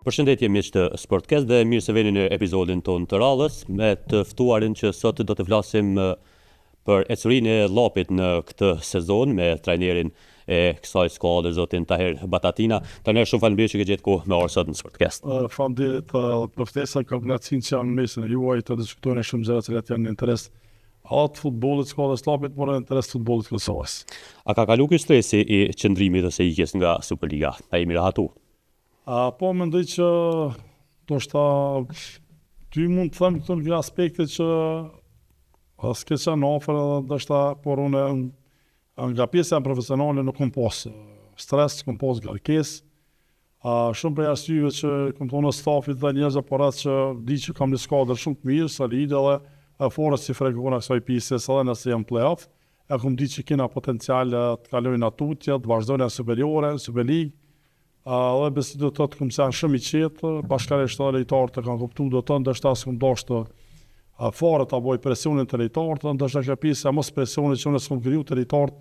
Përshëndetje miq të Sportcast dhe mirë se vini në episodin tonë të radhës me të ftuarin që sot do të flasim për ecurinë e Llopit në këtë sezon me trajnerin e kësaj skuadre zotin Tahir Batatina. Trajner, shumë faleminderit që ke gjetur kohë me orë sot në Sportcast. Faleminderit për ftesën, kam kënaqësinë që jam në mesin e juaj të diskutojmë shumë gjëra që janë në interes atë futbollit skuadrës Llopit, por në interes të futbollit Kosovës. A ka kalu ky stresi i qëndrimit ose ikjes nga Superliga? A jemi rahatu? Po mendoj që ndoshta ty mund të them këtu në aspekte që s'ke qenë ofër edhe ndoshta por unë nga pjesa profesionale nuk kam pas stres, kam pas garkesë. Shumë për arsyeve që kam thonë stafit dhe njerëzve por atë që di që kam një skuadër shumë të mirë, solide dhe forët si frekona kësaj pjesës edhe nëse jam play-off. E kam di që kena potencial të kalojnë atutje, të vazhdojnë në superiore, në Super League. Dhe besi do të të këmë sen shumë i qetë, bashkarisht të lejtarët të kanë kuptu do të ndështë asë këmë doshtë fare të boj presionin të lejtarët, ndështë në pjesë e mos presionin që unë s'këm kriju të lejtarët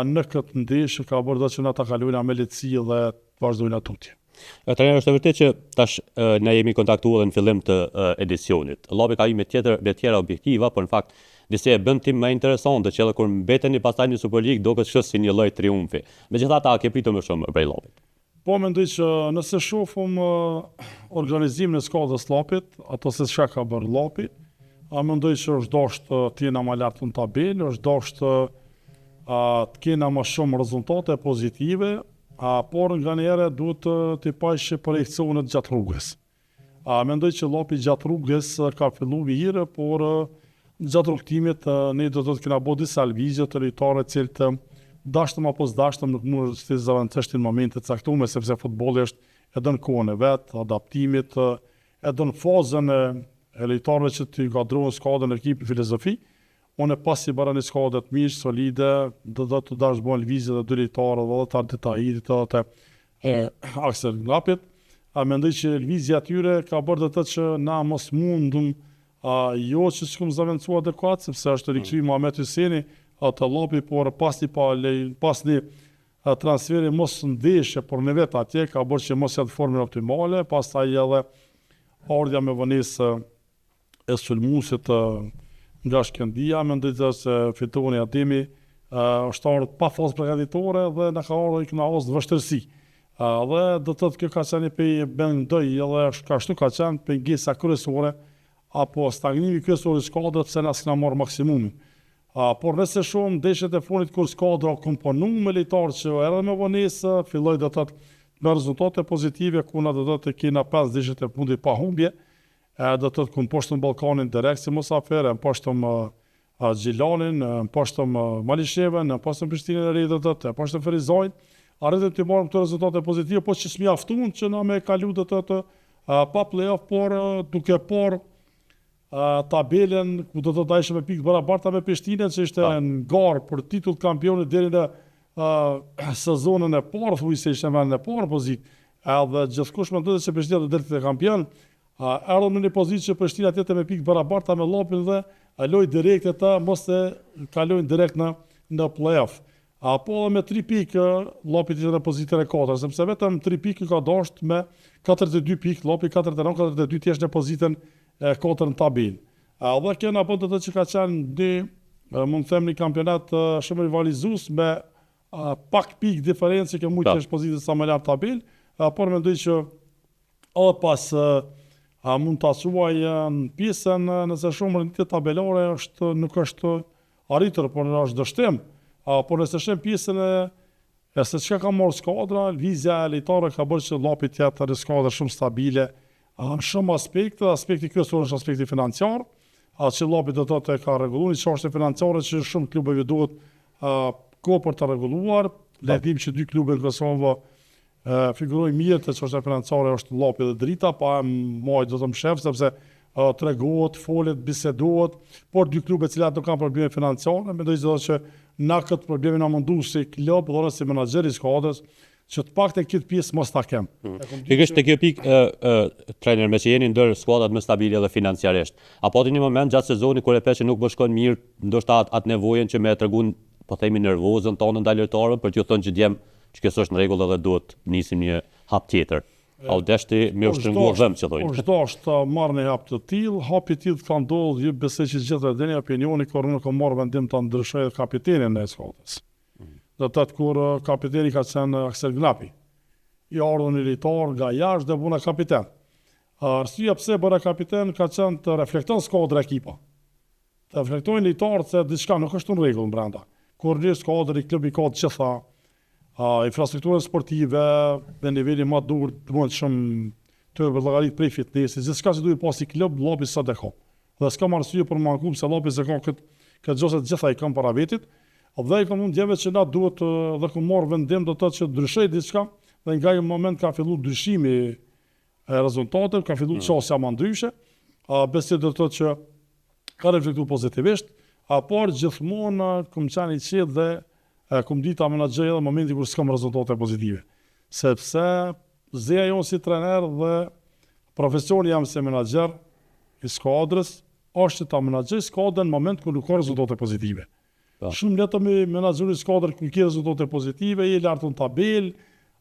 në këtë ndeshë, ka bërë do që në ta kalujna me lehtësi dhe të vazhdojnë atutje. Trajner, është e vërtetë që tash ne jemi kontaktuar në fillim të edicionit. Llopi ka me tjera objektiva, por në fakt disi e bën tim më interesante që edhe kur mbeteni pastaj në Super League duket kështu si një lloj triumfi. Megjithatë, a ke pritur më shumë prej Llopit? Po mendoj që nëse shohim organizimin e skuadrës Llopit, ato se çka ka bërë Llopi, mendoj që është dashur të jena më lart në tabelë, është dashur të kena më shumë rezultate pozitive, por nga njëherë duhet të pashë projekcionet gjatë rrugës. Mendoj që Llopi gjatë rrugës ka filluar mirë, por gjatë rrugtimit ne do të kena bërë disa lëvizje të lojtarëve të cilët dashtëm apo s'dashtëm nuk mund të zaventështin në momente të caktuara sepse futbolli është edhe në kohën e vet, adaptimit, edhe në fazën e lojtarëve që të inkuadrohen skuadrën e ekipit filozofi. Unë pasi bara një skuadër të mirë, solide, do të dash bën lëvizje dhe dy lojtarë dhe të Tahirit të Aksel Llopit. Mendoj që lëvizja atyre ka bërë të që na mos mundum jo që s'kum zaventuar adekuat sepse është rikthyer Muhamet Hyseni të Llopi, por pas një transferi mos ndeshje, por në vetë atje ka bërë që mos jetë formën optimale, pastaj edhe ardha me vonesë e sulmuesit nga Shkëndia, mendoj se fitoni Ademi është ardhur pa fazë përgatitore dhe na ka ardhur i kënaqos vështirësi. Dhe do të thotë kjo ka qenë pe bendoj edhe ashtu ka qenë pengesa kryesore apo stagnimi kryesor i skuadrës pse na s'kena marrë maksimumin. Por nëse shumë ndeshjet e fundit kur skuadra komponu me lojtarë që erdhën me vonesë, filloi do të thotë me rezultate pozitive ku na do të thotë kena 5 ndeshjet e fundit pa humbje, do të thotë ku poshtëm Ballkanin direkt si mosafir, poshtëm Gjilanin, poshtëm Malishevën, poshtëm Prishtinën e Re do të thotë, poshtëm Ferizajin, arritëm të marrim këto rezultate pozitive, po që s'mjaftuan që na me kalu do të thotë pa play-off, por duke por tabelën ku do të dajshme pikë barabarta me Prishtinën që ishte në garë për titull kampionit deri në sezonën e parë, thuaj se ishte në parë pozitë. Edhe gjithkush mendon se Prishtina do të kampion, erdhëm në një pozitë që Prishtina tjetë me pikë barabarta me Llopin dhe loj direkt ata mos të kalojnë direkt në play-off. Po me 3 pikë Llopi ishte në pozitën e 4, sepse vetëm 3 pikë ka dashur me 42 pikë, Llopi 49-42 thjesht në pozitën e 4 në tabelë. Dhe kjo na bën të që ka qenë mund të them një kampionat shumë rivalizues me pak pikë diferencë që mund të kesh pozitën sa më lart tabelë, por mendoj që edhe pas mund ta quaj në pjesën nëse shumë rëndësi tabelore nuk është arritur, por është dështim. Por nëse shem pjesën e se çka ka marrë skuadra, lëvizja e lojtarëve ka bërë që Llopi të jetë një skuadër shumë stabile, në shumë aspekti kryesor është aspekti financiar, që Llopi do të thotë ka rregulluar çështje financiare që shumë klubeve duhet kohë për të rregulluar. Le të dim që 2 klube në Kosovë figurojnë mirë të çështja financiare është Llopi dhe Drita, pa moj do të më shef sepse tregohet, folet, bisedohet, por 2 klube të cilat nuk kanë probleme financiare, mendoj që na këtë problemin na mundu si klub dhe si menaxher i skuadrës që të paktën këtë pjesë mos ta kem. Pikërisht te kjo pikë trajner me që jeni ndër skuadrat më stabile dhe financiarisht. Apo atë një moment gjatë sezonit kur e pesh që nuk po shkon mirë, ndoshta atë nevojën që më treguan, po themi nervozën tonë ndaj lojtarëve për t'ju thënë që djem që kjo s'është në rregull edhe duhet nisim një hap tjetër. Au deshti me ushtrëngua vëmë që thojnë. Është dashur të marrë një hap të tillë, hapi i tillë ka ndodhur, ju besoj që gjithë deni opinioni kur nuk ka marrë vendim ta ndryshojë kapitenin e skuadrës. Do të thotë kur kapiteni ka qenë Aksel Gnapi. I ardhur një lojtar nga jashtë dhe buna kapiten. Arsyeja pse bëra kapiten ka qenë të reflekton skuadra ekipa. Të reflektojnë lojtarët se diçka nuk është në rregull brenda. Kur një skuadër i klubi ka të gjitha infrastrukturën sportive dhe niveli më dur të mund shumë të vëllëgarit prej fitnessit, gjithçka që duhet pasi klub, llopi sa dhe ka. Dhe s'kam arsye për më ankum se llopi se ka këtë gjose të gjitha i kam para vetit. Dhe i kam mund djeve që na duhet dhe ku marrë vendim do të thotë që ndryshoj diçka dhe nga një moment ka filluar ndryshimi e rezultateve, ka filluar çështja më ndryshe. Besoj do të thotë që ka reflektuar pozitivisht, por gjithmonë kum qenë i qetë dhe kum ditë ta menaxhoj edhe momentin kur s'kam rezultate pozitive. Sepse zeja jonë si trener dhe profesioni jam si menaxher i skuadrës është ta menaxhoj skuadrën në moment kur nuk ka rezultate pozitive. Shumë letë me menaxhori skuadrën kur ka rezultate pozitive, je lart në tabelë,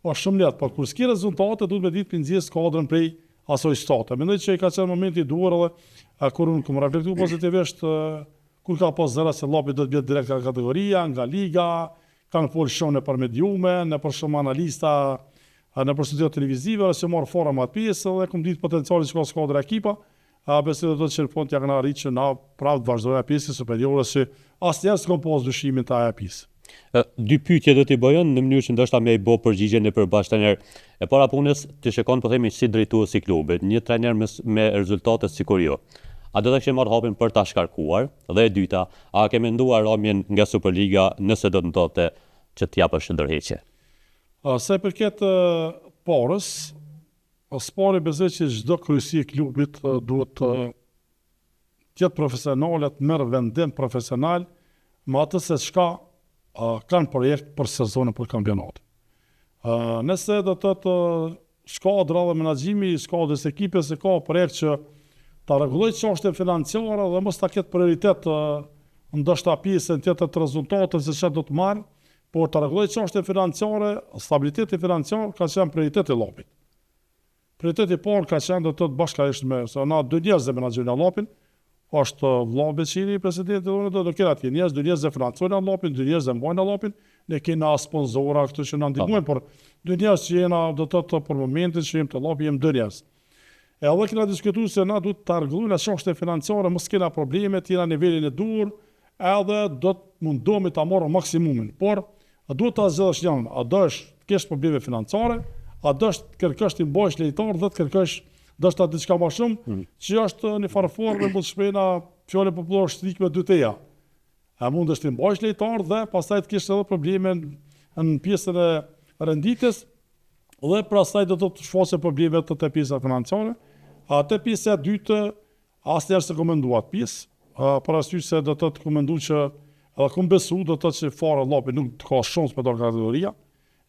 është shumë letë, por kur s'ka rezultate duhet me ditë të nxjerr skuadrën prej asoj state. Mendoj që ka qenë momenti i duhur edhe kur unë kam reflektuar pozitivisht kur ka pas zëra se llopi do të bëhet direkt nga kategoria, nga liga, kanë folë shumë nëpër mediume, nëpër shumë analista, nëpër studio televizive, ose marr fora më atë pjesë dhe kam ditë potencialin që ka skuadra ekipa. Besoj do të thotë që në fund t'ja kanë arritur që na prapë të vazhdojë pjesë superiore se asnjëherë s'kam pas dyshimin ta ajo pjesë. Dy pyetje do t'i bëjën në mënyrë që ndoshta me i bë përgjigjen e përbashkët trajner. E para punës ti shikon po themi si drejtues i klubit, një trajner me rezultate sikur jo. A do të kishte marrë hapin për ta shkarkuar? Dhe e dyta, a ke menduar ramjen nga Superliga nëse do të ndodhte që t'japësh ndërheqje? Sa i përket parës, spori besoj që çdo kryesi i klubit duhet të jetë profesionale, të merr vendim profesional me atë se çka kanë projekt për sezonin për kampionat. Nëse do të thotë skuadra dhe menaxhimi i skuadrës ekipes se ka projekt që ta rregullojë çështën financiare dhe mos ta ketë prioritet ndoshta pjesën tjetër të rezultateve se çfarë do të marr, por ta rregullojë çështën financiare, stabiliteti financiar ka qenë prioritet i llopit. Prioriteti i parë ka qenë do të thotë bashkërisht me se na dy njerëz e menaxhojnë llopin, është vëlla Beqiri, presidenti do kenë atje njerëz, dy njerëz e financojnë llopin, dy njerëz e mbajnë llopin, ne kemi sponsora këtu që na ndihmojnë, por dy njerëz që jena do të thotë për momentin që jemi të llopi jemi dy njerëz. Edhe kena diskutuar se na duhet ta rregullojmë çështën financiare, mos kena probleme të jena nivelin e dur, edhe do të mundohemi ta marrë maksimumin. Por duhet ta zgjedhësh janë, a do të kesh probleme financiare, a do të kërkosh të mbajsh lojtar dhe të kërkosh do të diçka më shumë, që është një farforme mund të shprehna fjalë popullore shtrik me dy teja. A mundesh të mbajsh lojtar dhe pastaj të kesh edhe probleme në pjesën e renditjes dhe pastaj do të shfaqe probleme të pjesa financiare. Atë pjesa e dytë asnjëherë s'e komenduat pjesë, për arsye se do të komendu që edhe kum besu do të që fare llopi nuk ka shans me dorë kategoria.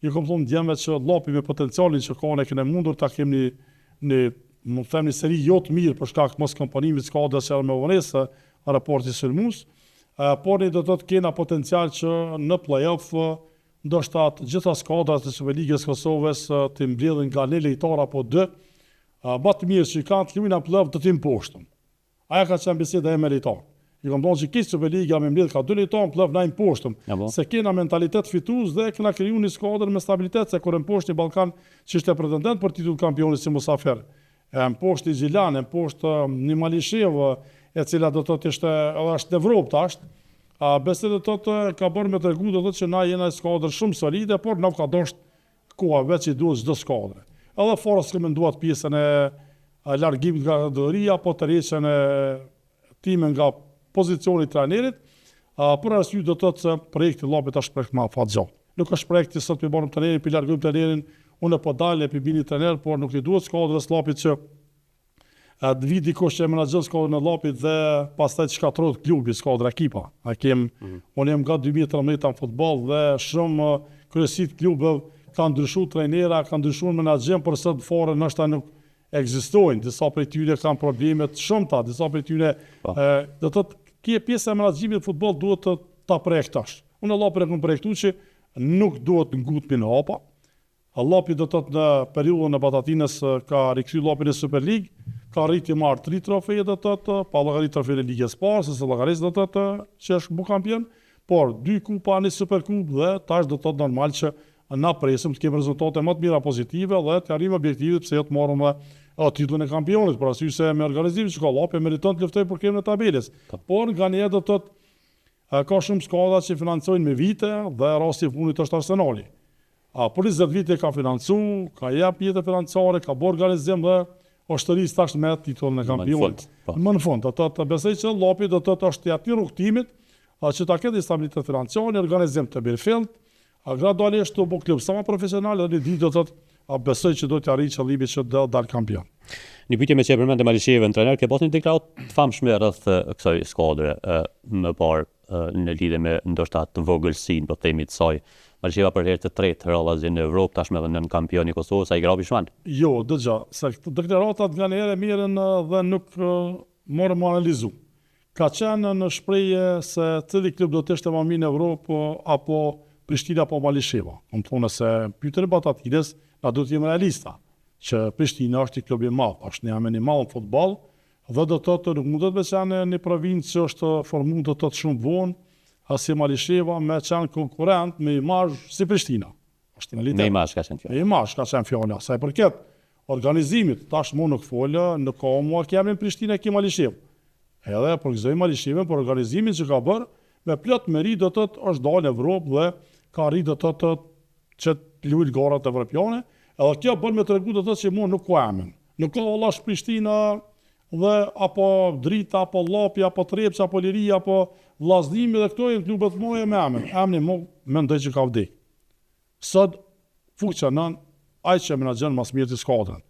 Ju kam thonë djemve që llopi me potencialin që ka ne kemi mundur ta kemi më them një seri jo të mirë për shkak mos komponimit skuadrës së me vonesë raporti sulmus, por ne do të kena potencial që në play-off ndoshta të gjitha skuadrat e Superligës Kosovës të mbledhin nga një lojtar apo dy, më të mirë që kanë të luajnë në play-off do të imposhtëm. Aja ka qenë biseda e me lojtar. I kam thonë që kish Superliga me mbledh ka dy lojtar në play-off na imposhtëm. Se kena mentalitet fitues dhe kena krijuar një skuadër me stabilitet se kur imposhti Ballkan që ishte pretendent për titull kampionit si Musafer. Poshtë i Gjilan, poshtë një Malishev, e cila do të ishte është në Evropë tash. Besoj do të ka bërë me tregu do të që na jena skuadër shumë solide, por nuk ka dosht koha veç i duhet çdo skuadër. Edhe fora s'kemë menduar pjesën e largimit nga kategoria, po tërheqjen e timit nga pozicioni i trajnerit, për arsye do të thotë se projekti i llopit është projekt më afatgjat. Nuk është projekti sot për bërëm trajnerin, për largojmë trajnerin, unë po dalë për bini trener, por nuk i duhet skuadrës llopit që të vi dikush që menaxhon skuadrën e llopit dhe pastaj të shkatërrohet klubi, skuadra ekipa. Unë jam nga 2013 në futboll dhe shumë kryesi të klubeve kanë ndryshuar trajnera, kanë ndryshuar menaxhem, por sot fare ndoshta nuk ekzistojnë. Disa prej tyre kanë probleme të shumta, disa prej tyre do të thotë kjo pjesa e menaxhimit të futboll duhet ta projektosh. Unë llopin e kam projektuar që nuk duhet ngutmi në hapa. Llopi do të thotë në periudhën e Batatinës ka rikthyer llopin në Super League, ka arritë të marrë 3 trofeje do të thotë, pa llogarit trofeën e Ligës parë, se llogarisë do të thotë që është bu kampion, por 2 kupa në Super Cup dhe tash do të thotë normal që na presim të kemi rezultate më të mira pozitive dhe të arrijmë objektivit pse jo të marrim titullin e kampionit, për arsye se me organizimin që ka Llopi meriton të luftojë për kremën e tabelës. Por nganjëherë do të thotë ka shumë skuadra që financojnë me vite dhe rasti i fundit është Arsenali. Për 20 vite ka financu, ka jep jetë financiare, ka bërë organizim dhe oshtërisë tash me titullin e kampionit. Më në fund, do të thotë besoj që Llopi do të thotë është i atij rrugtimit që ta ketë stabilitet financiar, organizim të birfilt, gradualisht të bëj klub sa më profesional dhe ditë do të thotë besoj që do të arrijë qëllimin që do dal kampion. Një pyetje me që e përmendë Malishevën, trajner, ke pasur një deklarat të famshme rreth kësaj skuadre më parë në lidhje me ndoshta të vogëlsinë, po themi të saj. Malisheva për herë të tretë rrollazi në Evropë, tashmë edhe nën kampion i Kosovës, ai grabi shman. Jo, dëgja, se këto deklaratat nganjëherë merren dhe nuk morëm më analizu. Ka qenë në shprehje se cili klub do të ishte më mirë në Evropë apo Prishtina apo Malisheva. Më thonë se pyetën e Batatinës na duhet të jemi realista, që Prishtina është i klubi i madh, është një animal në futboll, dhe do të thotë nuk mund të veçanë një provincë që është formuar do të thotë shumë vonë, si Malisheva me qenë konkurrent me imazh si Prishtina. Është realitet. Me imazh ka qenë fjala. Me imazh ka qenë fjala. Sa i përket organizimit, tash më nuk folë, në komo kemi Prishtina ke Malishevë. Edhe për kësaj Malishevën për organizimin që ka bërë, me plot merit do të thotë është dalë në Evropë dhe ka arritë do të thotë që të luajë garat evropiane, edhe kjo bën me tregu do të thotë që mua nuk ka emën. Nuk ka vallash Prishtina dhe apo Drita apo Llopi apo Trepça apo Liria apo Vllaznimi dhe këto janë klubet të mëdha me emën. Emri më mendoj që ka vdek. Sot funksionon ai që menaxhon më së miri të skuadrën.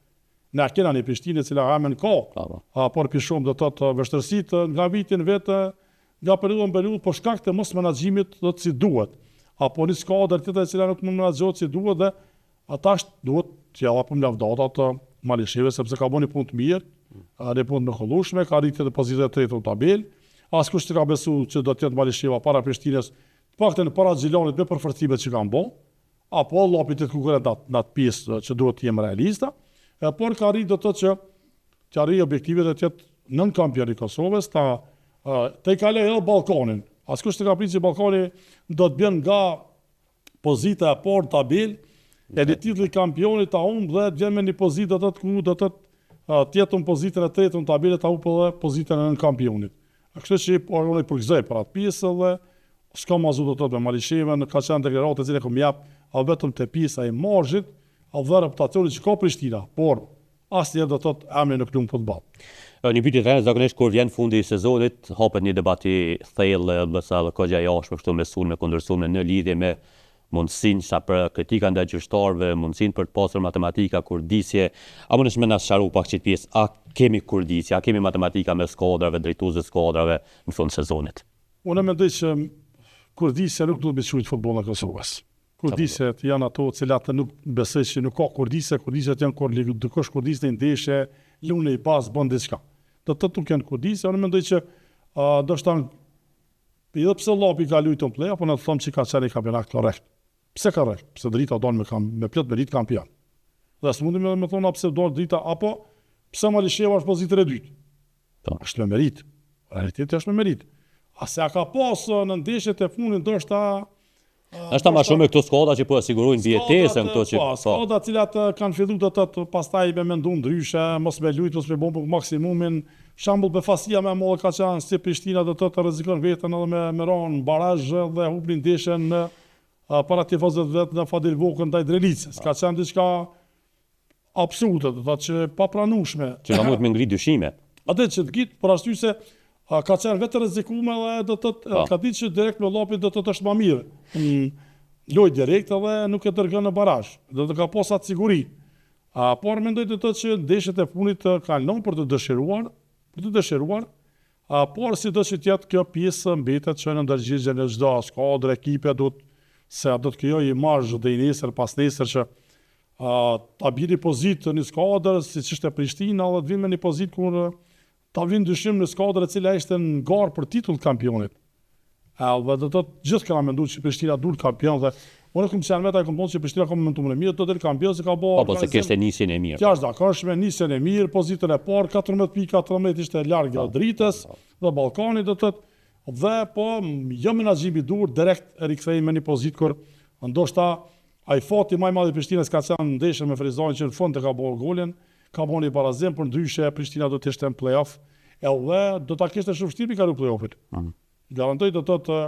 Ne kena në Prishtinë e cila emën ka. Por për shumë do të thotë vështirësitë nga vitin vetë nga periudha në periudhë për shkak të mos menaxhimit do të si duhet. Apo një skuadër tjetër e cila nuk mund menaxhohet si duhet dhe ata duhet t'ja japim lavdata të Malishevës sepse ka bënë një punë të mirë, një punë të hollueshme, ka arritur në pozitën e tretë në tabelë. Askush s'ka besuar që do të jetë Malisheva para Prishtinës, të paktën para Xhilanit me përforcimet që kanë bën, apo Llopit të konkurrent në atë pjesë që duhet të jemi realista, por ka arritur do të thotë që të arrijë objektivet e të jetë nën kampion i Kosovës, të i kaloj edhe Ballkanin. Askush s'ka pritur që Ballkani do të bën nga pozita e parë tabelë, edhe titulli kampionit ta humb dhe të vjen me një pozitë do të thotë ku do të jetë në pozitën e tretë në tabelë ta humb edhe pozitën e nën kampionit. Kështu që unë i përgëzoj për atë pjesë dhe s'ka më do të thotë me Malishevën, ka qenë deklaratë e cila kam jap vetëm te pjesa e imazhit, dhe reputacionit që ka Prishtina, por asnjëherë do të thotë emri në klub futboll. Një pyetje tjetër, zakonisht kur vjen fundi i sezonit, hapet një debat i thellë, bësa kogja jashtë kështu me sulme kundër sulme në lidhje me mundësinë sa për kritika ndaj gjyqtarëve, mundësinë për të pasur matematika, kurdisje. A mundesh më na sqaru pak çit pjesë, a kemi kurdisje, a kemi matematika me skuadrave, drejtuesve skuadrave në fund sezonit? Unë mendoj që kurdisja nuk duhet të bëhet futboll në Kosovës. Kurdiset janë ato të cilat nuk besoj që nuk ka kurdisje, kurdiset janë kur dikush kurdisë në ndeshje, lunë i pas bën diçka. Do të thotë nuk janë kurdisje, unë mendoj që do të edhe pse Llopi ka luajtur play, apo na thon që ka qenë kampionat korrekt. Pse korrekt? Pse Drita don me plot merit kampion. Dhe s'mundi me thonë pse do Drita apo pse Malisheva është pozitën e dytë. Është me merit. Realiteti është me merit. A se ka pas në ndeshjet e fundit ndoshta është më shumë këto skuadra që po sigurojnë vjetesën këto që skuadra të cilat kanë filluar do të pastaj me menduar ndryshe, mos me lut, mos me bën maksimumin. Shembull befasia më e madhe ka qenë si Prishtina do të rrezikon veten edhe me ron barazh dhe humbin ndeshjen në para tifozëve vetë në Fadil Vokën ndaj Drelicës. Ka qenë diçka absurde, do të thotë që papranueshme. Që ka mund të më ngrit dyshime. Atë që të gjithë për arsye se ka qenë vetë rrezikuar dhe do të thotë ka ditë që direkt me Llopin do të thotë është më mirë. Lojë direkt edhe nuk e dërgon në barazh. Do të ka posa të siguri. Por mendoj të thotë që ndeshjet e fundit kanë lënë për të dëshiruar, por sido që të jetë kjo pjesë mbetet që në ndërgjigjen e çdo skuadre, ekipe do të krijojë imazh dhe i nesër pas nesër që ta bini pozitë në skuadër siç ishte Prishtina dhe të vinë me një pozitë kur ta vinë dyshim në skuadër e cila ishte në garë për titull kampionit. Dhe do të gjithë kanë menduar që Prishtina duhet kampion dhe Unë kam qenë vetë, kam thonë që Prishtina ka momentumin e mirë, do të kampionë se ka bërë. Po se kishte nisjen e mirë. Jashtëzakonshme, nisjen e mirë, pozitën e parë, 14.14 ishte larg dritës dhe Ballkanit, do të thotë, dhe po jo menaxhimi i dur, direkt e rikthej me një pozitë kur ndoshta ai fati më i madh i Prishtinës ka qenë ndeshja me Frizonin që në fund e ka bërë golin, ka bërë një barazim, por ndryshe Prishtina do të ishte në play-off, edhe do ta kishte shumë vështirë ka play-offit. Garantoj do të thotë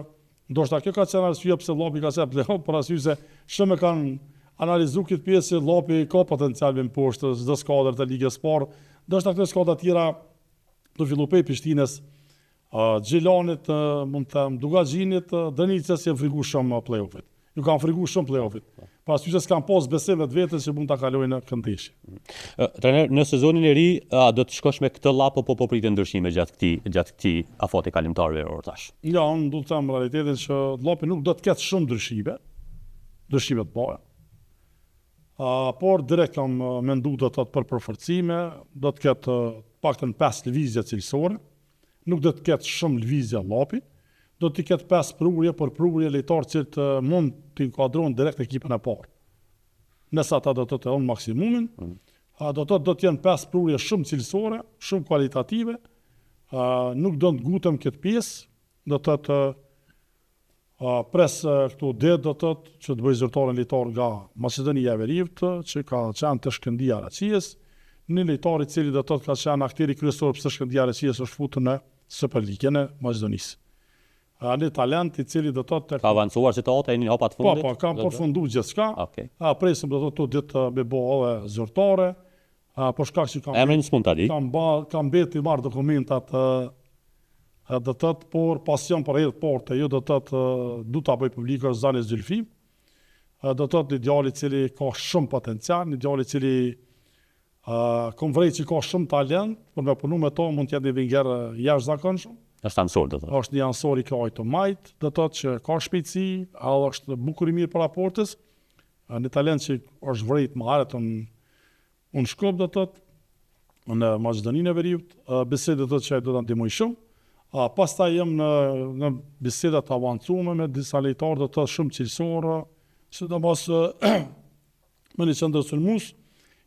ndoshta kjo ka qenë arsye pse Llopi ka qenë play-off, por arsye se shumë kanë analizuar këtë pjesë se Llopi ka potencial me poshtë çdo skuadër të ligës parë. Ndoshta këto skuadra të tjera do fillu pe Prishtinës, Gjilanit, mund të them Dugaxhinit, Dënicës janë frigu shumë play-offit. Ju kanë frigu shumë play-offit. Pastaj se s'kan pas besim vetes që mund ta kalojnë në këndeshje. Trajner, në sezonin e ri do të shkosh me këtë llap apo po pritet ndryshime gjatë këtij afati kalimtarëve ortash? Ja, unë do të them realitetin që llapi nuk do të ketë shumë ndryshime të bëja. Por direkt kam menduar do të thotë për përforcime, do të ketë paktën 5 lëvizje cilësore, nuk do të ketë shumë lëvizje llapi, do të ketë 5 prurje, por prurje lojtarë që mund të inkuadrojnë direkt ekipën e parë. Nëse ata do të thonë maksimumin, do të jenë 5 prurje shumë cilësore, shumë kualitative, nuk do të ngutem këtë pjesë, do të thotë pres këtu do të thotë që të bëj zyrtarin lojtar nga Maqedonia e Veriut, që ka qenë të Shkëndija Raqies, një lojtar i cili do të thotë ka qenë akteri kryesor pse Shkëndija Raqies është futur në Superligën e Maqedonisë. Një talent i cili do të thotë ka avancuar situata e një hapat fundit. Po, kam përfunduar gjithçka. Okej. Presim do të thotë ditë me bëu edhe zyrtare. Po shkak që emrin s'mund ta di. Kam mbeti marr dokumentat do të thotë por pasion për herë porte, jo do të thotë du ta bëj publike Zani Zylfi. Do të thotë djali i cili ka shumë potencial, një djali i cili kom vrej që ka shumë talent, por me punu me to mund të jetë një vinger jashtëzakonshëm. Është ansor do të thotë. Është një ansor i kaj të majt, do të thotë që ka shpejtësi, është bukur i mirë për raportës, një talent që është vrejt më harët unë Shkup do të thotë në Maqedoninë e Veriut, bisedë do të thotë që do ta ndihmoj shumë. Pastaj jam në biseda të avancuara me disa lojtarë do të thotë shumë cilësorë, sidomos me një qendër sulmues,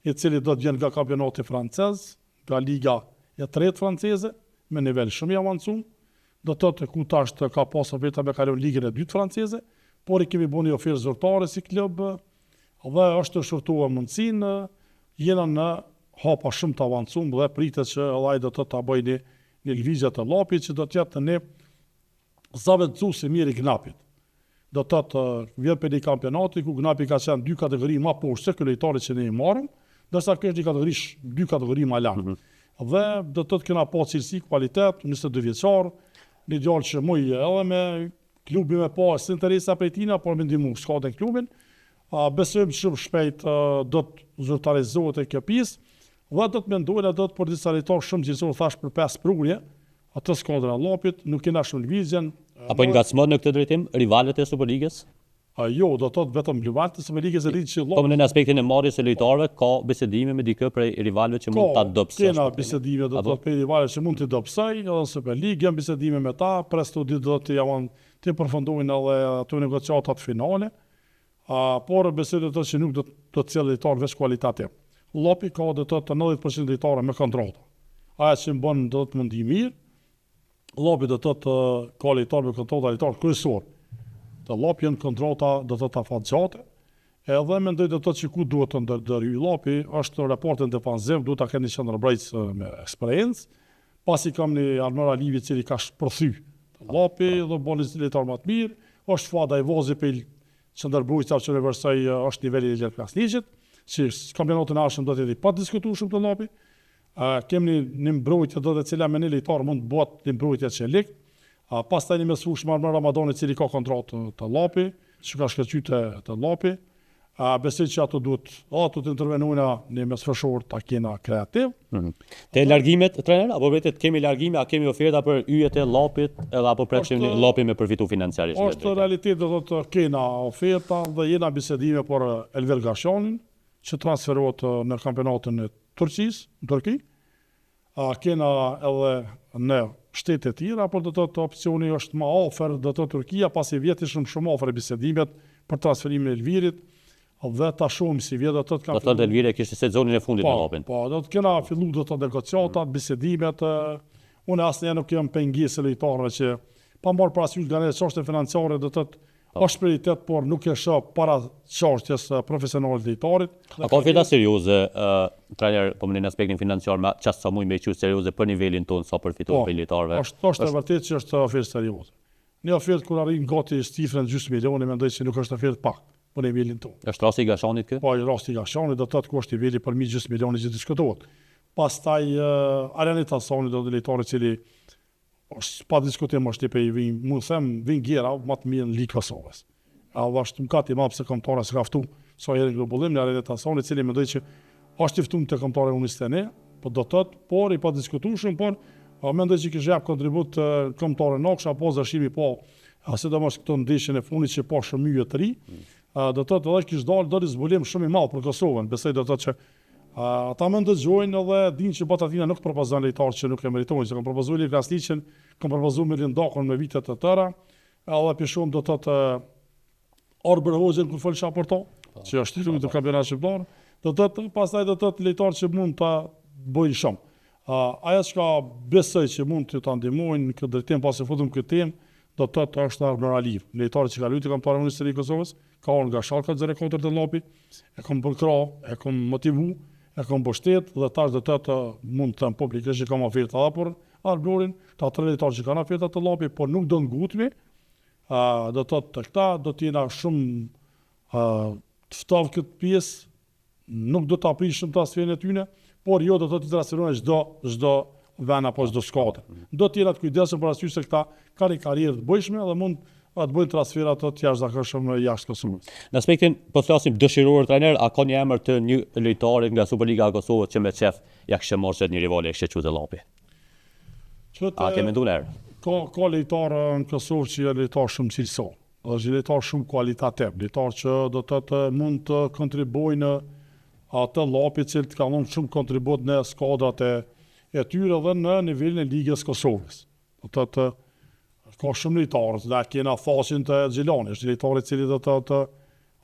i cili do të vjen nga kampionati francez, nga liga e tretë franceze, me nivel shumë i avancuar, do të thotë ku tash ka pasur vetë me kalon ligën e dytë franceze, por i kemi bënë një ofertë zyrtare si klub dhe është të shurtuar mundësinë, jena në hapa shumë të avancuar dhe pritet që ai do të ta bëjë një lëvizje të llapit që do të jetë në zaventzuesi mirë i Gnapit. Do të thotë vjen për një kampionati ku Gnapi ka qenë 2 kategori më poshtë se ky lojtari që ne i marrim, ndërsa kjo është një 2 kategori më lart. Dhe do të thotë kena pa cilësi, kvalitet, 22 vjeçar, një djalë që muj edhe me klubin me pas interesa prej tina, por me ndihmu skadën klubin. Besojmë shumë shpejt do të zyrtarizohet e kjo pjesë, dhe do të mendojnë do të për disa lojtarë shumë cilësor, thash për 5 prurje, atë skadën e llapit, nuk kena shumë lëvizjen. Apo ngacmon në këtë drejtim rivalet e Superligës? Jo, do të thotë vetëm rivalet e Superligës e rritë që Po në aspektin e marrjes së lojtarëve ka bisedime me dikë prej rivalëve që mund ta dobësojnë. Kena bisedime do të thotë prej rivalëve që mund të dobësojnë, edhe në Superligë janë bisedime me ta, presto ditë do të javon të përfundojnë edhe ato negociatat finale. Por besoj do të thotë që nuk do të cilë lojtar veç kualitativ. Llapi ka do të thotë 90% lojtarë me kontratë. Aja që bën do të mundi mirë. Llapi do të thotë ka lojtar me kontratë, lojtar kryesor. Të llapi janë kontrata do të thotë afatgjate. Edhe mendoj do të thotë që ku duhet të ndërhyj llapi, është raportin defanziv, duhet ta kenë një qendërbrojtës me eksperiencë. Pasi kam një Arnor Alivi i cili ka shpërthy llapi dhe bën një lojtar më të mirë, është Fuad Ajvozi për qendërbrojtësar që reversoi është niveli i klasnikut, që kampionatin e ardhshëm do të jetë pa diskutueshëm të llapi. Kemi një mbrojtje do të cila me një lojtar mund të bëhet një mbrojtje çelik. Pastaj një mesfush Marmar Ramadani i cili ka kontratë të llapi, që ka shkëlqyer të llapi. Besoj që ato duhet të intervenojnë në mesfushor ta kena kreativ. Te largimet trajner apo vetë kemi largime, a kemi oferta për yjet e llapit edhe apo presim llapi me përfitu financiarisht? Është realitet do të kena oferta dhe jena bisedime për Elver Gashanin që transferohet në kampionatin e Turqisë, në Turqi. Kena edhe në shtete të tjera, por do të thotë opsioni është më afër do të Turqia, pasi vjeti shumë afër bisedimet për transferimin e Elvirit, dhe ta shohim si vjet do të Do thotë Elviri kishte sezonin e fundit në Llopin. Po, do të kena fillu do të negociatat, bisedimet, unë asnjëherë nuk jam pengesë lojtarëve që pa marrë parasysh nga çështje financiare do të është prioritet, por nuk e shoh para çështjes profesionale të lojtarit. A ka oferta serioze, trajner, po në aspektin financiar, me çast sa shumë me qysh serioze për nivelin tonë sa përfituar për lojtarëve. Është e vërtetë që është ofertë serioze. Një ofertë kur arrin gati cifrën gjysmë milioni, mendoj se nuk është ofertë pak për nivelin tonë. Është rasti i Gashanit kë? Po, rasti i Gashanit do të thotë ku është niveli për mijë gjysmë milioni që diskutohet. Pastaj Arenita Soni do të lojtarë i cili është pa diskutim është tipe i vin, mund them vin gjera më të mirë në Ligë Kosovës. Është mkati më pse kombëtare s'ka ftu sa herë globullim në Arenita Soni, i cili mendoj që është i ftuar te kombëtare Unistene, po do të thotë, por i pa diskutueshëm, por mendoj që kishte jap kontribut kombëtare Noksh apo Zashimi po, sidomos këto ndeshjen e fundit që po shëmyje të ri. Do të thotë edhe kishte dalë do zbulim shumë i madh për Kosovën. Besoj do të thotë që ata më ndëgjojnë edhe dinë që Batatina nuk propozon lojtarë që nuk e meritojnë, se kanë propozuar Ilir Krasniqin, kanë propozuar Mirindakun me vite të tëra, edhe pishum do të thotë Arber Hoxhën kur fol për to, që është i të kampionatit shqiptar, do të thotë pastaj do të thotë lojtarë që mund ta bëjnë shumë. Ajo që besoj që mund të ta ndihmojnë në këtë drejtim pas e futëm këtë temë, do të thotë është Arber Aliv, lojtarë që ka luajtur kampionatin e Ministrisë së Kosovës, ka orë nga Shalka 04 të Llopit, e kam përkra, e kam motivu, e kam bështet dhe tash do të thotë mund të them publikisht që kam ofertë edhe për Arberin, ta tre lojtarë që kanë oferta të Llopit, por nuk do ngutemi. Do të thotë të këta do të jena shumë të ftavë këtë pjesë, nuk do të aprishëm transferin e tyre, por jo do të thotë të transferojnë çdo vend apo çdo skuadër. Do të jena të kujdesshëm për arsye se këta kanë karrierë të bëjshme dhe mund të bëjnë transferat të jashtëzakonshëm jashtë Kosovës. Në aspektin po flasim dëshiror trajner, a ka një emër të një lojtari nga Superliga e Kosovës që me qef ja kishte marrë një rival e kishte qytet Llopi? A ke menduar? Ka lojtarë në Kosovë që janë lojtarë shumë cilësor, është lojtarë shumë kualitativ, lojtarë që do të thotë mund të kontribuojnë atë Llopi që të kanë shumë kontribut në skuadrat e tyre dhe në nivelin e Ligës Kosovës. Do të thotë ka shumë lojtarë, dhe kena Fashin të Xhelani, është lojtar i cili do të thotë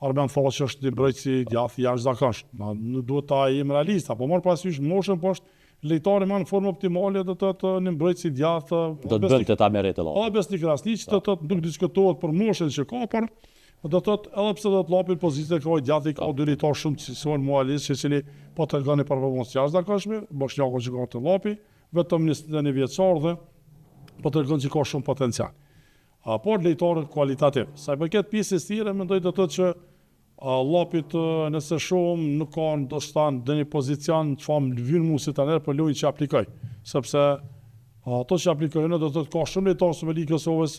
Arben Fashi është një mbrojtës i djathtë jashtëzakonshëm. Nuk duhet ta jem realist, apo marr parasysh moshën, po është lojtari më në formë optimale do të thotë një mbrojtës i djathtë. Do të bën të ta merret Llopi. Po Besnik Krasniq do të thotë nuk diskutohet për moshën që ka, por do të thotë edhe pse do të Llopi pozitë ka i djathtë, ka dy lojtarë shumë të cilësuar mualisht, i cili po tregon për performancë jashtëzakonshme, Bosnjaku që ka të Llopi, vetëm 21 vjeçar dhe po tregon që ka shumë potencial. Por lojtarë kualitativ. Sa i përket pjesës tjere, mendoj do të thotë që Llopit nëse shohim nuk ka ndoshta në një pozicion çfarë vjen musi tani për lojën që aplikoj, sepse ato që aplikojnë do të thotë ka shumë lojtarë në Ligën e Kosovës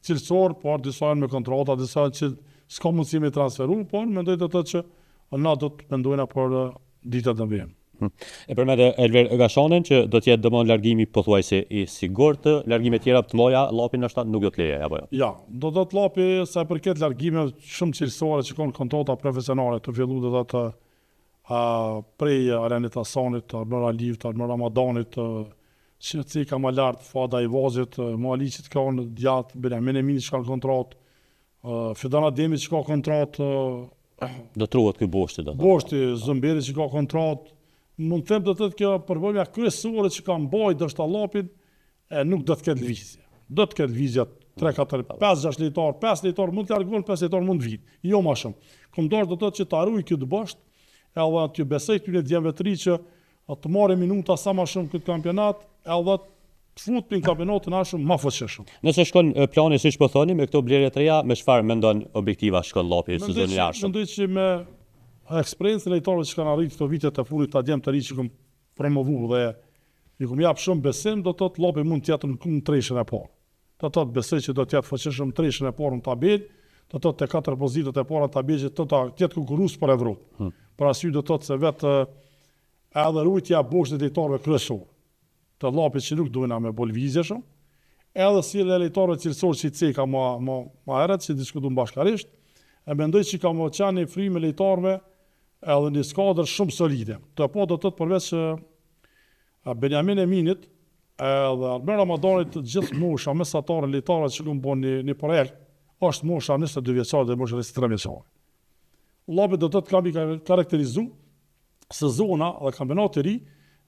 cilësor, por disa janë me kontrata, disa që s'ka mundësi me transferu, por mendoj do të thotë që na do të mendojna për ditët e vijnë. E përmet Elver Gashanin që do të jetë domon largimi pothuajse i sigurt, largime tjera të mëdha Llopi ndoshta nuk do të leje apo jo. Ja, do të thotë Llopi sa i përket largimeve shumë cilësore që kanë kontrata profesionale të filluar do të thotë prej Arenita Sonit, Arber Aliv, Arber Ramadanit, që ka më lart Fada Ivazit, Mualiçit ka në djathtë, Benjamin Emini që ka kontratë, Fidan Ademi që ka kontratë, do truhet ky boshti do të thotë. Boshti Zëmberi që ka kontratë. Mund të them do të thotë kjo përvojë kryesore që ka mbajtur dështë Llopin, nuk do të ketë lëvizje. Do të ketë lëvizje 3, 4, 5, 6 lojtar, 5 lojtar mund të largohen, 5 lojtar mund të vinë. Jo më shumë. Kombëtar do të thotë që ta ruaj këtë bosh, edhe aty besoj këtyre djemve të ri që të marrin minuta sa më shumë këtë kampionat, edhe të futin kampionatin ashtu më fuqishëm. Nëse shkon plani siç po thoni me këto blerje të reja, me çfarë mendon objektiva shkon Llopi sezonin e jashtëm? Mendoj që me eksperiencën e lojtarëve që kanë arritur këto vite të fundit, ta djem të ri që kanë promovuar dhe i kam jap shumë besim, do të thotë Llopi mund të jetë në treshën e parë. Do të thotë besoj që do të jetë fuqishëm në treshën e parë në tabelë, do të thotë te 4 pozitat e para të tabelës do të jetë konkurrues për Evropë. Për arsye do të thotë se vetë edhe rujtja boshtit të lojtarëve kryesor të Llopit që nuk duhen me bolvizje shumë, edhe si lojtarëve cilësor që i ceka më herët që diskutuam bashkarisht, e mendoj që ka më qenë frymë lojtarëve edhe një skuadër shumë solide. Të po do të thotë përveç Benjamin Eminit edhe Arber Ramadanit të gjithë mosha mesatare lojtarët që kanë bën një projekt është mosha 22 vjeçare dhe mosha 23 vjeçare. Llopi do të kam i karakterizu sezona dhe kampionati i ri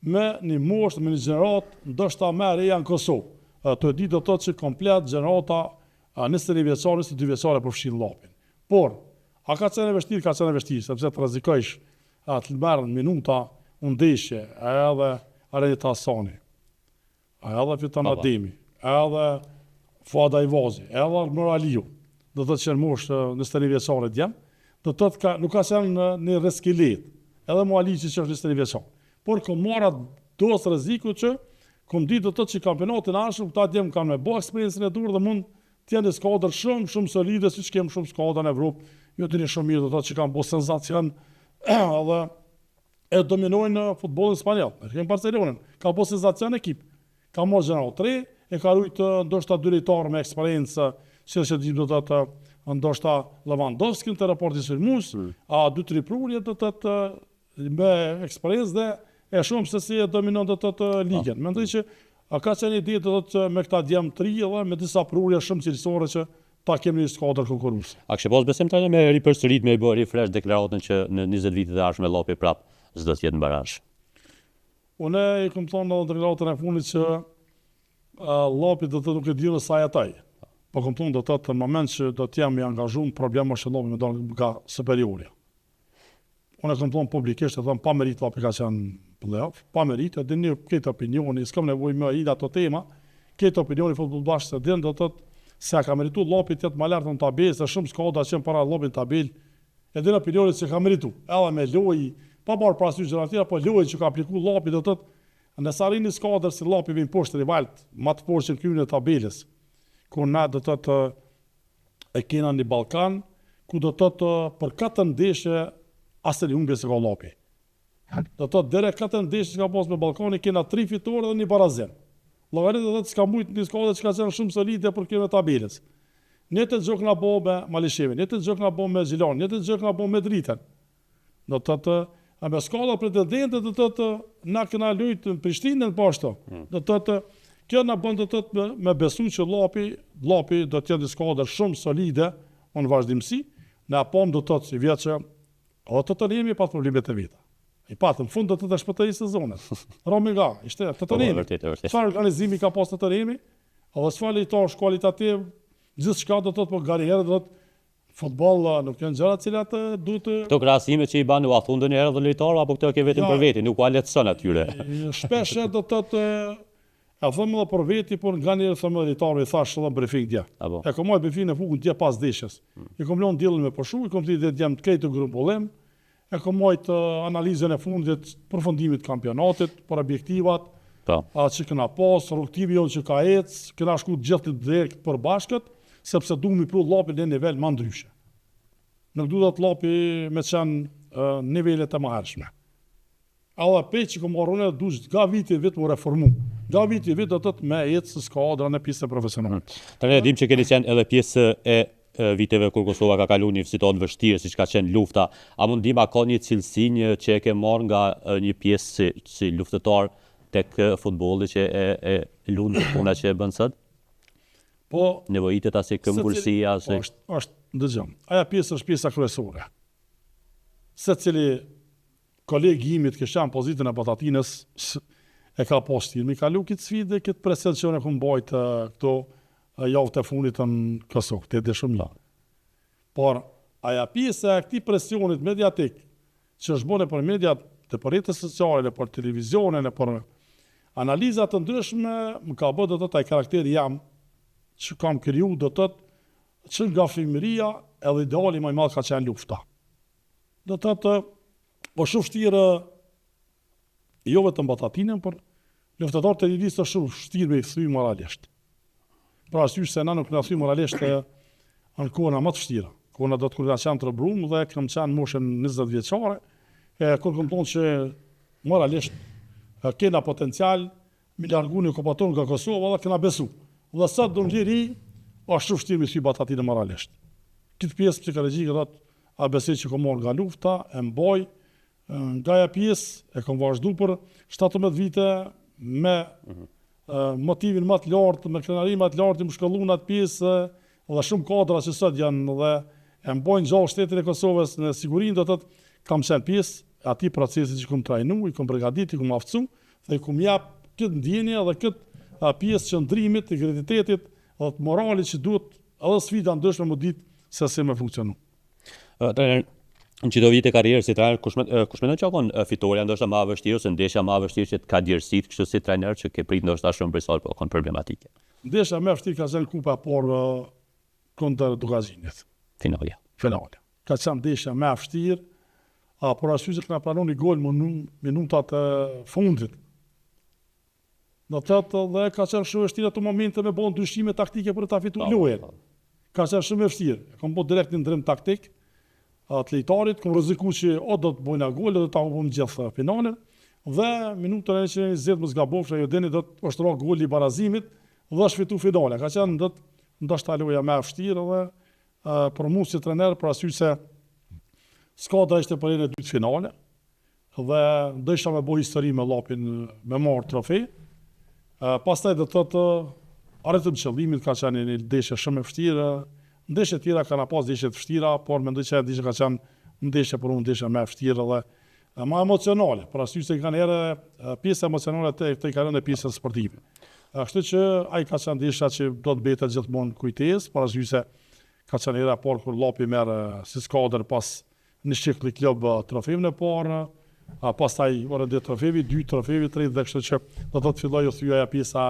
me një moshë, me një gjenerat ndoshta më e reja në Kosovë. Të di do të thotë që komplet gjenerata 21 vjeçare, 22 vjeçare përfshin llopin. Por a ka qenë e vështirë, sepse të rrezikojsh të marrën minuta ndeshje, edhe Arenita Hasani, edhe Fiton Ademi, edhe Fuad Ajvazi, edhe Moraliu, do të thotë që në moshë 21 vjeçare djem, do të thotë nuk ka qenë në reskilet, edhe Mualici që është 21 vjeçar. Por kom marra dos rreziku që kom ditë do të thotë që kampionatin ashëm këta djem kanë me bë eksperiencën e dur dhe mund të jenë skuadër shumë solide siç kemi shumë skuadra në Evropë. Jo të një shumë mirë do të thotë që kanë bë senzacion edhe e dominojnë futbollin spanjoll. Kemi Barcelonën, ka bë senzacion ekip. Ka marrë General 3, e ka rujtë ndoshta dy lojtarë me eksperiencë, që di do të thotë ndoshta Lewandowski të raporti sulmues, a 2-3 prurje do të thotë me eksperiencë dhe e shumë se si e dominon do të thotë ligën. Mendoj që ka qenë ide do të thotë me këta djem 3 dhe me disa prurje shumë cilësore që ta kemi një skuadër konkurruese. A kishe pas besim tani me ripërsërit me bë refresh deklaratën që në 20 vitet e ardhshme llopi prap s'do të jetë në barazh. Unë i kam thonë në deklaratën e fundit që llopi do të nuk e di në sa ataj. Po kam thonë do të thotë në moment që do të jam i angazhuar, problemi është llopi me dalë nga superiori. Unë kam thonë publikisht, e them pa merit llopi ka qenë playoff, pa merit, edhe një këtë opinioni, s'kam nevojë më ida ato tema, këtë opinioni futboll bashkë se din do të thotë se ka merituar llopi të jetë më lart në tabelë, se shumë skuadra që para llopin tabelë, edhe në opinionin se ka merituar. Edhe me lojë, pa marrë parasysh gjëra të tjera, po lojën që ka aplikuar llopi do të thotë në sarin e skuadër si llopi vjen poshtë rivalt, më të poshtë në kryeën e tabelës, ku na do të thotë e kena në Ballkan, ku do të thotë për 4 ndeshje asnjë humbje se ka llopi. Do të thotë deri 4 ndeshje që ka pas me Ballkani kena 3 fitore dhe 1 barazim. Llogarit do të thotë s'ka mujt një skuadër që ka qenë shumë solide për kryeën e tabelës. Ne të gjok na bë me Malishevin, ne të gjok na bë me Zilan, ne të gjok na bë me Dritën. Do të thotë a me skuadra pretendente do të thotë na kena luajt në Prishtinën poshtë. Do të thotë kjo na bën do të thotë me besu që llopi do të jetë një skuadër shumë solide në vazhdimsi. Na pom do të thotë si vjet që o të jemi pas problemet e veta. I patëm fund do të të shpëtoj sezonet. Rominga, ishte të tërimi. Çfarë organizimi ka pas të tërimi? Edhe çfarë lojtarësh kualitativ, gjithçka do të thotë po garierë do të futboll nuk janë gjëra të cilat duhet të Këto krahasime që i bani u thundën një herë dhe lojtarë apo këto ke vetëm për veti, nuk u letëson atyre. Shpesh do të thotë e them edhe për veti, por nga një them lojtarëve thash edhe briefing dia. E kam marrë briefing në fukun dia pas deshjes. I kam lënë diellin me poshu, i kam thënë jam të këtë grumbullim. E kam marrë analizën e fundit, përfundimit të kampionatit, për objektivat, që kena pas, rrugtimi jonë që ka ecë, kena shku gjithë të drejt për bashkët, sepse du mi pru llopin në nivel më ndryshe. Nuk du të llopi me qenë nivelet e më hershme. Alla pe që kom marrë du nga viti vit më reformu. Nga viti vit do të të me ecë së skuadra në pjesë profesionale. Tani dim që keni qenë edhe pjesë e viteve kur Kosova ka kaluar një situatë vështirë siç ka qenë lufta, a mund dim a ka një cilësi që e ke marrë nga një pjesë si luftëtar tek futbolli që e lund puna që e bën sot? Po nevojitet as këmbgulësia as është dëgjom. Aja pjesë është pjesa kryesore. Secili kolegi imi të këshan pozitën e Batatinës e ka postir, mi kalu këtë sfidë, këtë presion që unë mbajt këto javë të fundit në Kosovë, të edhe shumë larë. Por, aja pjesë e këti presionit mediatik, që është bëne për mediat, të për rrjetet sociale, për televizionin, për analizat të ndryshme, më ka bërë do të taj karakteri jam, që kam kriju do të që nga fëmijëria edhe ideali më i madh ka qenë lufta. Do të po shumë vështirë, jo vetëm Batatinën, por luftëtarët e lirisë është shumë vështirë me i thyë moralisht. Pra asysh se na nuk na thy moralisht në kohëna më të vështira. Kohëna do të kur na qenë të rëbrum dhe kam qenë moshën 20 vjeçare, kur kam thonë që moralisht kena potencial mi largu një kopaton nga Kosova dhe kena besu. Dhe sot do ndjeri është shumë vështirë me thy Batatinën moralisht. Këtë pjesë psikologjike do të a besoj që kam marrë nga lufta, e mbaj, nga ja pjesë e kam vazhdu për 17 vite me motivin më të lartë, me krenarin më të lartë, më shkollu në atë pjesë dhe shumë kadra që sot janë dhe e mbojnë gjallë shtetin e Kosovës në sigurinë, do të thotë kam qenë pjesë atij procesi që kum trajnu, i kum përgatitur, i kum aftësu, dhe i kum jap këtë ndjenje dhe këtë pjesë qëndrimit, integritetit, dhe të moralit që duhet edhe sfida ndëshme më ditë se si me funksionu. Trajner, në çdo vit e karrierës si trajner, kush mendon që kon fitoria ndoshta më e vështirë ose ndeshja më e vështirë që ka djersitë kështu si trajner që ke prit ndoshta shumë për po kon problematike. Ndeshja më e vështirë ka qenë kupa parë kundër Dugazinit. Finale. Ka qenë ndeshja më e vështirë, por arsye se na pranon një gol më në minutat e fundit. Do të thotë dhe ka qenë shumë e vështirë ato momente me bën ndryshime taktike për ta fituar lojën. Ka qenë shumë e vështirë. Kam bërë direkt një ndrim taktik të lojtarit, kam rrezikuar që o do të bëjna gol, do ta humbim gjithë finalen. Dhe minutën e 120 mos gabofsha jo deni do të ushtro goli i barazimit dhe është fitu finale. Ka qenë ndoshta loja më e vështirë dhe për mua si trajner për arsye se skuadra ishte për në dytë finale dhe doisha me bëj histori me llapin me marr trofe. Pastaj do të thotë arritëm qëllimin, ka qenë një ndeshje shumë e vështirë. Ndeshjet tjera kanë pas ndeshje të vështira, por mendoj se ndeshja ka qenë ndeshje për unë ndeshje më e vështirë dhe më emocionale, për arsye se kanë erë pjesë emocionale të kanë në pjesën sportive. Kështu që ai ka qenë ndeshja që do të mbetet gjithmonë kujtesë, për arsye se ka qenë era por kur llapi merr si skuadër pas në shikli klub trofeun e parë, pastaj ora 2 trofevi, 2 trofevi, 3 dhe kështu që do të fillojë u thyeja pjesa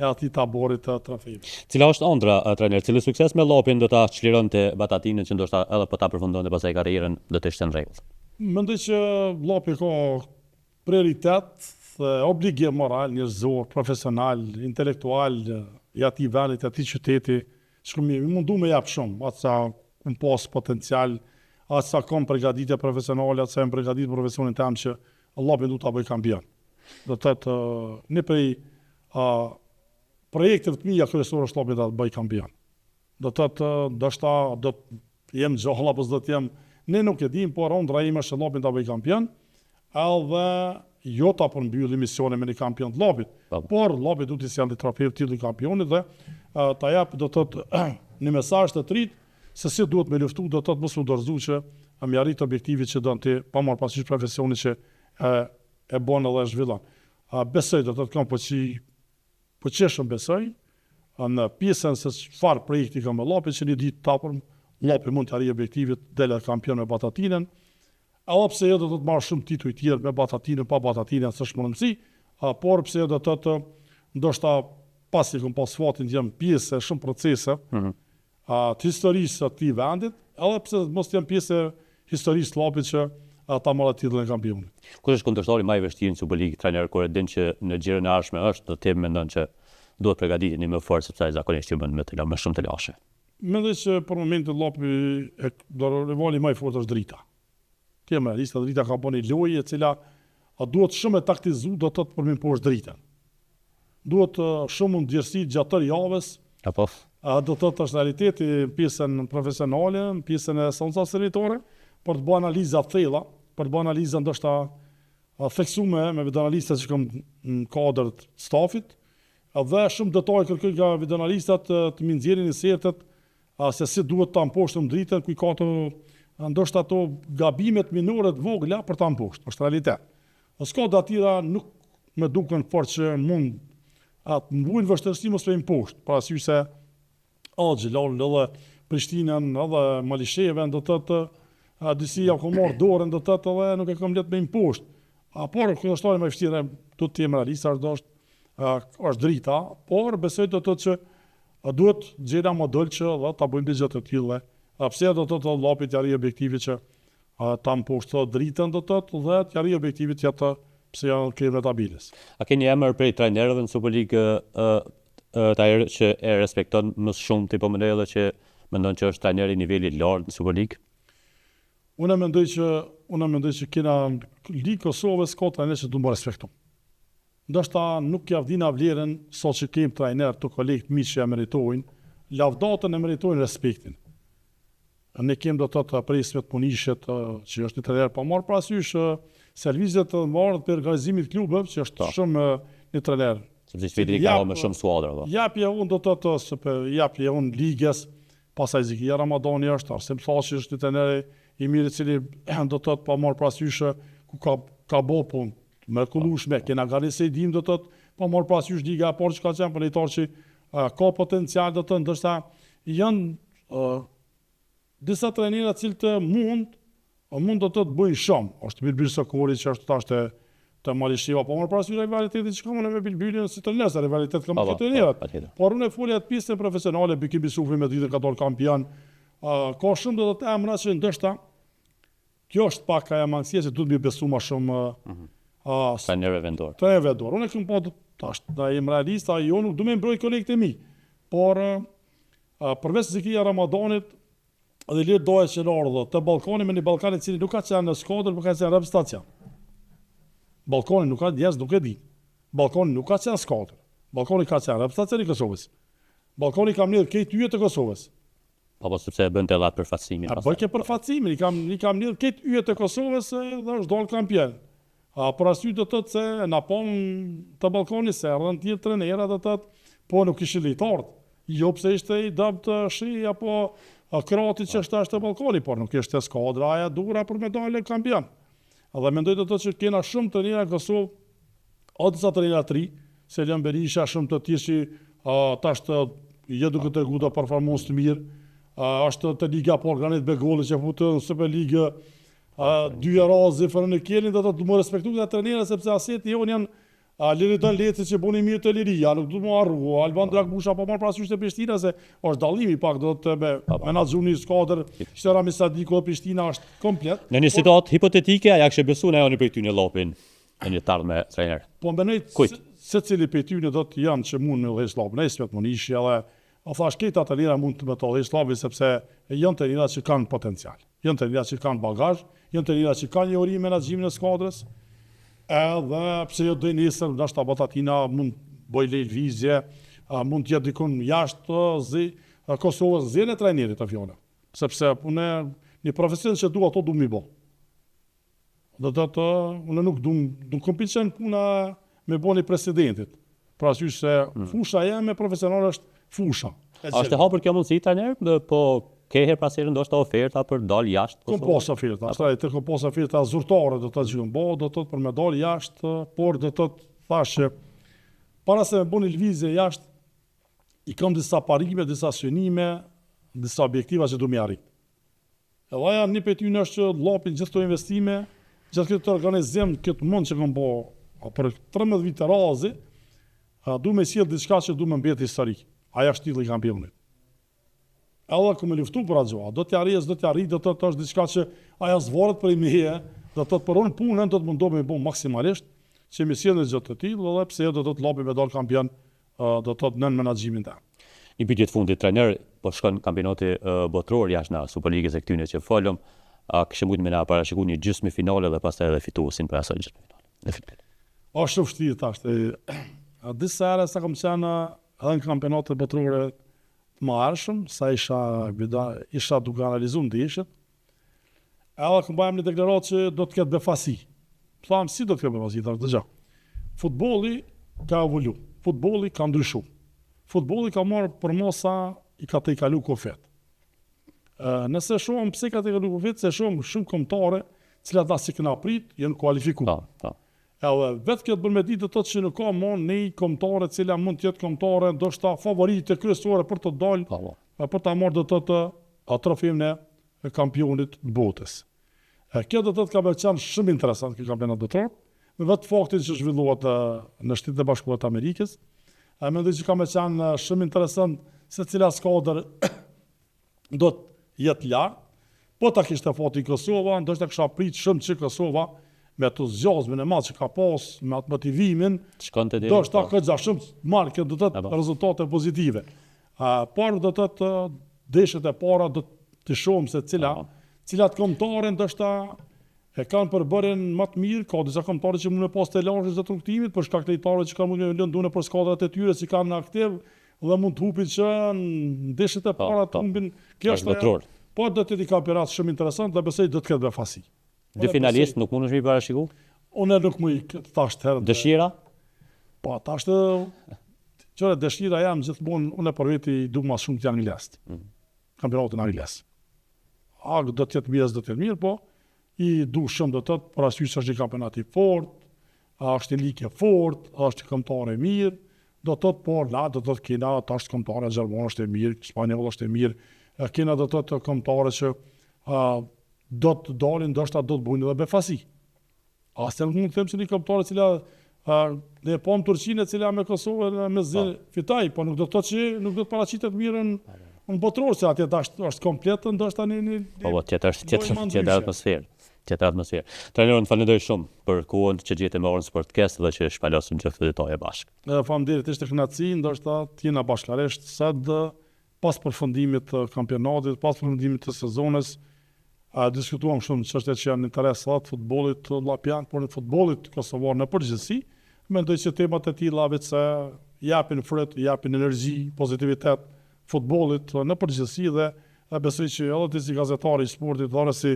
e atij taborit të trofeut. Cila është ëndra trajner, cili sukses me llapin do ta çlironte Batatinën që ndoshta edhe po ta përfundonte pasaj karrierën do të ishte në rregull? Mendoj që llapi ka prioritet, obligim moral, njerëzor, profesional, intelektual i atij vendit, atij qyteti, shumë i mundu me jap shumë, atë sa un pas potencial, atë sa kam përgatitje profesionale, atë sa jam përgatitur profesionin tim që llapi do ta bëj kampion. Do të thotë një prej projektet të mia kryesore është llapi ta bëj kampion. Do të thotë ndoshta do të jem gjallë apo do të jem, ne nuk e dim, por ëndra ime është llapin ta bëj kampion, edhe jo ta përmbylli misionin me një kampion të llapit, por llapi duhet të sjellë trofeu titull kampionit dhe ta jap do të thotë një mesazh të trit se si duhet me luftu, do të thotë mos u dorëzu që mi arrit objektivit që don ti pa marr parasysh profesionin që e bën edhe zhvillon. Besoj do të thotë kam po qeshëm besoj në pjesën se çfarë projekti kam me llapin që një ditë tapër llapi mund të arrijë objektivit dele kampion me Batatinën. Edhe pse jo do të marr shumë tituj tjerë me Batatinën, pa Batatinën s'është më rëndësi, por pse do të thotë ndoshta pasi kam pas fatin të jem pjesë e shumë procese të historisë së këtij vendit, edhe pse mos jam pjesë e historisë të llapit që ta marrë titullin e kampionit. Kush është kundërshtori më i vështirë në Superligë, trajner, kur e din që në gjerën e ardhshme është, do të mendon që duhet përgatiteni më fort sepse ai zakonisht ju bën më shumë të lashe. Mendoj që për momentin llapi rivali më i fortë është Drita. Tema lista Drita ka bënë lojë e cila duhet shumë e taktizu, do të thotë për më poshtë Dritën. Duhet shumë ndjerësi gjatë javës. Apo do të thotë është realiteti pjesën profesionale, pjesën e sensacionitore, për të bërë analiza të thella, për të bërë analiza ndoshta theksuar me videoanalistat që kam në kuadër të stafit, dhe shumë detaj kërkoj nga videoanalistat të më nxjerrin në sertet se si duhet ta mposhtëm Dritën, ku ka ndoshta ato gabimet minore të vogla për ta mposhtë, është realitet. Skuadra të tjera nuk më duken fort që mund atë mbujnë vështirësi mos me imposht, për arsye se Xhelal edhe Prishtinën edhe Malishevën do të thotë disi ja ku marr dorën do të thotë edhe nuk e kam let me imposht. Por kundërshtari më i vështirë do të jem realist është Drita, por besoj do të thotë që duhet gjëra model që dhe ta bëjmë gjëra të tilla. Pse do të thotë llapi të arrijë objektivit që ta mposhtë Dritën do të thotë dhe të arrijë objektivit që ata pse janë kryer tabelës. A keni emër prej trajnerëve në Superligë trajner që e respekton më shumë ti po mendoj edhe që mendon që është trajner i nivelit lartë në Superligë? Unë mendoj që kena Ligë Kosovës ka trajner që duhet të respektojmë. Ndoshta nuk ja vdina vlerën sot që kemi trajner të kolegë miq që e meritojnë, lavdatën e meritojnë respektin. Ne kemi do të thotë presmet punishet që është një trajner pa marr parasysh servizet të marrë për organizimin e klubeve që është shumë një trajner. Sepse Federi ka më shumë skuadra. Japje unë do të thotë japje unë ligës pastaj Zikia Ramadani është, Arsim Thaçi është një trajner i mirë i cili do të thotë pa marrë parasysh ku ka bo punë mrekullueshme, kena Gari Sejdim do të thotë pa marrë parasysh liga e parë që ka qenë për lojtar që ka potencial do të thotë, ndoshta janë disa trajnera cilët mund do të bëjnë shumë. Është Bilbil Sokori që është tash të Malishiva, po marrë parasysh rivalitetin që kanë me Bilbilin si trajner, rivalitet kanë me trajnerët. Por unë folja atë pjesën profesionale, Biki Bisufi me ditë ka dalë kampion. Ka shumë do të emra që ndoshta kjo është pak ajo mangësia që duhet më besu më shumë trajnerëve vendor. Trajnerëve vendor. Unë kam po tash da jam realist, jo nuk do më mbroj kolegët e mi. Por përveç Zikia Ramadanit dhe Ilir Doja që ardhë të Ballkani me një Ballkan i cili nuk ka qenë në Shkodër, por ka qenë në stacion. Ballkani nuk ka djes, nuk e di. Ballkani nuk ka qenë Shkodër. Ballkani ka qenë në stacion i Kosovës. Ballkani ka mbledh këtë yjet të Kosovës. Po se e bënte edhe përfaqësimin. Bëj ke përfaqësimin, i kam mbledh këtë yjet të Kosovës dhe është dalë kampion. Por arsye do të thotë se na pon të Ballkanit se erdhën tjetër trajnera do të thotë, po nuk kishin lojtar. Jo pse ishte i dopt shi apo Kroati që është të Ballkani, por nuk ishte skuadra aja dura për me dalë kampion. Dhe mendoj do të thotë që kena shumë trajnera në Kosovë, o disa trajnera të ri, Seljan Berisha, shumë të tjerë që tash të jetë duke treguar të performancë të mirë. Është të liga po Granit Begolli që futë në Super Ligë 2 razi fërë në Kelin, do të më respektu këta trajnera sepse aseti jonë janë Liridan Leci që buni mirë të Liria, nuk du më arru, Alban Dragbusha po marrë parasysh të Prishtina se është dallimi pak do të me menaxhuni skuadër, ishte Rami Sadiku dhe Prishtina është komplet. Në një situatë hipotetike, ja kështë besu në një prej tyne lopin në një tardhë me trajner. Po mbenoj se cili prej tyne do të janë që mund me dhejsh lopin, e Ismet Monishi edhe thash këta të lira mund të me të dhejsh lopin sepse janë të lira që kanë potencial, janë të lira që kanë bagazh, janë të lira që kanë njohuri menaxhimin e skuadrës. Edhe pse jo dojnë nisën, ndoshta Batatina mund bëj lëvizje, mund të jetë dikun jashtë Kosovës zënë trajnerit të fjona. Sepse unë një profesion që dua ato du mi bë. Do të thotë unë nuk du komplicën puna me bëni presidentit. Pra asysh se fusha jeme profesionale është fusha. Është e hapur kjo mundësi trajner, po ke herë pasherë ndoshta oferta për dal jashtë Kosovës? Kom pas oferta, ashtaj kom pas oferta zyrtare do të thotë do të thotë për me dal jashtë, por do të thotë thashë para se me bëni lëvizje jashtë i kam disa parime, disa synime, disa objektiva që du mi arrit. Edhe aja një për tyne është që lapin gjithë të investime, gjithë këtë organizim, këtë mund që kam po për 13 vite razi, du me sjell diçka që du me mbet historik. Aja shtilli kampionit. Edhe ku me luftu për atë gjoa, do t'ja arrit, do të është diçka që aja zvaret për i meje, do të për unë punën do të mundohë me bo maksimalisht, që mi sjell në gjithë të tillë, edhe pse do të lapi me dalë kampion, do të nën menaxhimin ta. Një pyetje të fundit, trajner, po shkon kampionati botëror jashtë në Superligës e këtyne që folëm, kishte mujtë me na parashikuar një gjysmëfinale dhe pastaj edhe fituesin për asaj gjysmëfinale. Është shumë vështirë tash. Disa herë sa kam qenë edhe në kampionatet botërore të mëhershëm, sa isha duke analizuar ndeshjet. Edhe kam bëjmë një deklaratë që do të ketë befasi. Tham si do të ketë befasi tash dëgjoj. Futbolli ka evolu, futbolli ka ndryshuar. Futbolli ka marrë për mosa i ka të i kalu kofet. Nëse shumë pse ka të i kalu kofet, se shumë kombëtare, cilat da si këna prit, jenë kualifikuar. Edhe vetë këtë bërë me ditë të thotë që nuk ka mon një kombëtare cila mund të jetë kombëtare, ndoshta favoritë kryesore për të dalë, për ta marrë do të thotë trofeun e kampionit të botës. Kjo do të thotë ka qenë shumë interesant ky kampionat botror, me vetë faktin që zhvillohet në Shtetet e Bashkuara të Amerikës. Mendoj që ka qenë shumë interesant se cila skuadër do të jetë lartë. Po ta kishte fati Kosova, ndoshta kisha prit shumë që Kosova me entuziazmin e madh që ka pas, me atë motivimin, do shta këtë shumë marrë këtë do të të rezultate pozitive. Por do të të deshet e para do të shumë se cilat kombëtare ndoshta e kanë përbërjen më të mirë, ka disa kombëtare që mund me pas të lashës të rrugtimit, për shkak të lojtarëve që kanë mund me lëndune për skuadrat e tyre që kanë aktiv dhe mund të hupin që në deshet e para të humbin. Kjo është po do të jetë kampionat shumë interesant dhe besoj do të ketë befasi. Dy finalist nuk mund është mi parashiku? Unë nuk më i thasht herë. Dëshira? Po, thashtë, qëre dëshira jam gjithmonë, unë e për veti du ma shumë të janë lest. kampionatin angles. A do të jetë mirë, do të jetë mirë, po i du shumë do të thotë për arsye se është një kampionat i fortë, është një ligë e fortë, është kombëtare e mirë, do të thotë por la do të thotë kena tash kombëtare gjermane është e mirë, spanjoll është e mirë, kena do të thotë kombëtare që do të dalin, ndoshta do të bëjnë edhe befasi. Asë nuk mund të them se një kombëtare cila ne po në Turqinë e cila me Kosovën me zë fitaj, po nuk do të thotë që nuk do të paraqitet mirë në botëror se atje është komplet, ndoshta një Po, tjetër atmosferë. Tjetër atmosferë. Trajnerën falenderoj shumë për kohën që gjetëm me orën Sportcast dhe që shpalosëm gjithë këtë detaje bashkë. Faleminderit, ishte kënaqësi, ndoshta të jena bashkërisht pas përfundimit të kampionatit, pas përfundimit të sezonit, diskutuam shumë çështje që janë interesat të futbollit llapian, por në futbollit kosovar në përgjithësi. Mendoj se temat e tilla vetë japin fryt, japin energji, pozitivitet futbollit në përgjithësi dhe besoj që edhe ti si gazetari i sportit, edhe si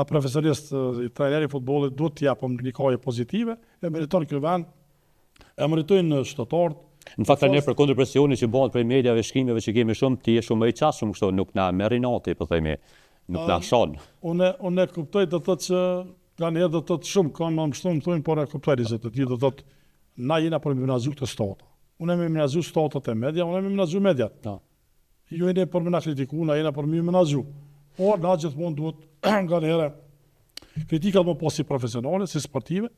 profesionist i trajneri i futbollit duhet të japim një kohë pozitive, e meriton ky vend, e meritojnë shtatorët. Në fakt tani për kundër presionit që bëhet prej mediave, shkrimeve që kemi shumë, ti je shumë më i qasshëm kështu, nuk na merr nati, po themi, nuk na shon. Unë kuptoj do të thotë që kanë edhe do të thotë shumë kanë më shumë thonë, por e kuptoj se të tillë do të thotë na jena për menaxhu të stota. Unë më menaxhu stotat e media, unë më menaxhu mediat. Ju jeni për më na kritiku, na jena për më menaxhu. Por na gjithmonë duhet nga njëherë kritikat më pas si profesionale, si sportive,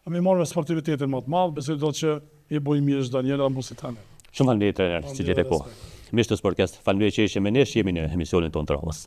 a me marrë me sportivitetin më të madh, besoj do që i bëj mirë çdo njeri apo si tani. Shumë faleminderit trajner, si gjete kohë. Miq të Sportcast, faleminderit që ishte me ne, jemi në emisionin tonë të radhës.